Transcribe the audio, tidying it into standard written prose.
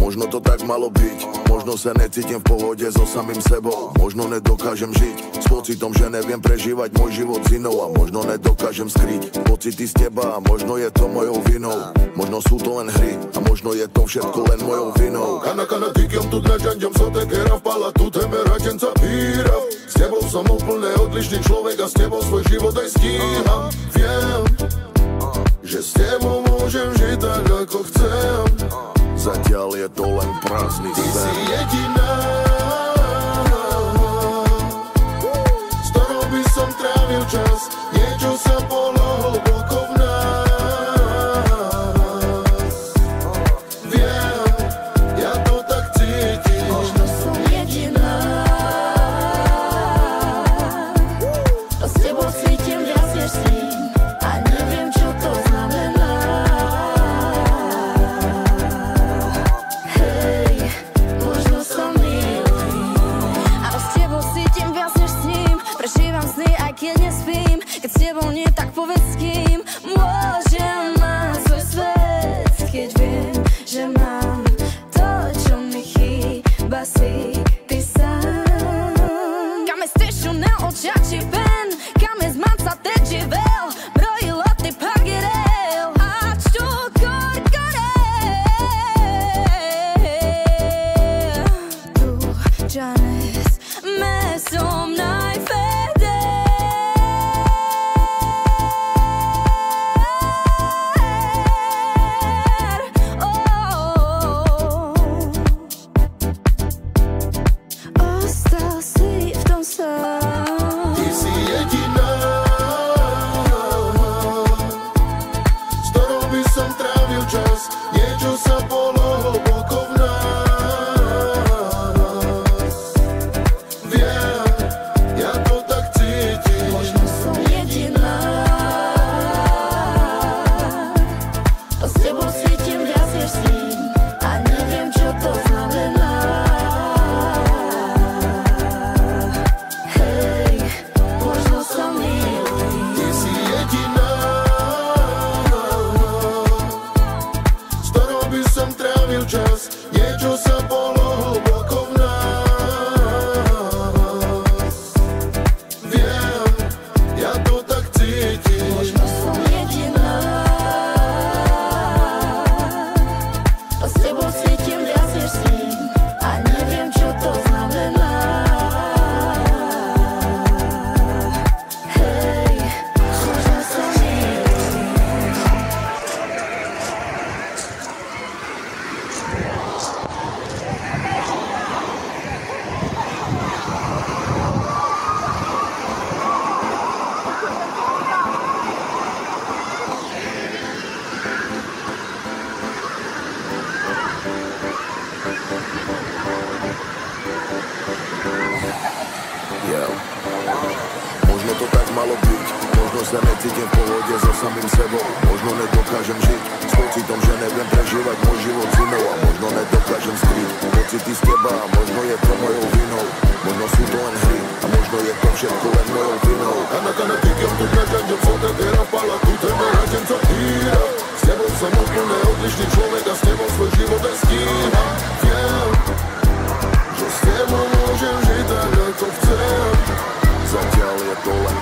Možno to tak malo byť, možno sa necítim v pohode so samým sebou. Možno nedokážem žiť s pocitom, že neviem prežívať môj život s inou. A možno nedokážem skryť pocity z teba a možno je to mojou vinou. Možno sú to len hry a možno je to všetko len mojou vinou. Kana tykam tu nađanđam sa tekera vpala tu teme rađenca pira. S tebou som úplne odlišný človek a s tebou svoj život aj stíham. Viem, že s tebou môžem žiť tak ako chcem. Zatiaľ je to len prázdny sen. Ty si jediná, s ktorou by som trávil čas. Niečo sa bolo hlboko v nás. Viem, ja to tak cítim. Možno som jediná, to s tebou cítim viac než s ním. A neviem, čo to znamená. Prežívam sny, aj keď nespím. Keď s tebou nie, tak povedz s kým. Môžem mať svoj svet, keď viem, že mám to, čo mi chýba, si ty sám. Kam je stationel očiači ven, kam je zmanca teči vel, brojilo ty pagirel, a čo korkore. Tu Janes, mesom najfe. Ty si jediná, s ktorou by som trávil čas. Niečo sa bolo hlboko v nás. Viem, ja to tak cítim. Možno som jediná, to s tebou cítim viac než s ním. A neviem, čo to znamená. Čas, niečo sa bolo hlboko v nás. Viem, ja to tak cítim. Možno som jediná, to s tebou cítim viac než s ním. A neviem, čo to znamená. Hej, možno som jediná. Možno to tak malo byť, možno sa necítim v pohode so samým sebou. Možno nedokážem žiť s pocitom, že neviem prežívať môj život s inou. A možno nedokážem skryť pocity z teba a možno je to mojou vinou. Možno sú to len hry a možno je to všetko len mojou vinou. Kana tykam tu nađanđam sa tekera vpala tu teme rađenca pira. S tebou som úplne odlišný človek a s tebou svoj život aj stíham. Viem, že s tebou môžem žiť tak ako chcem. Zatiaľ je to len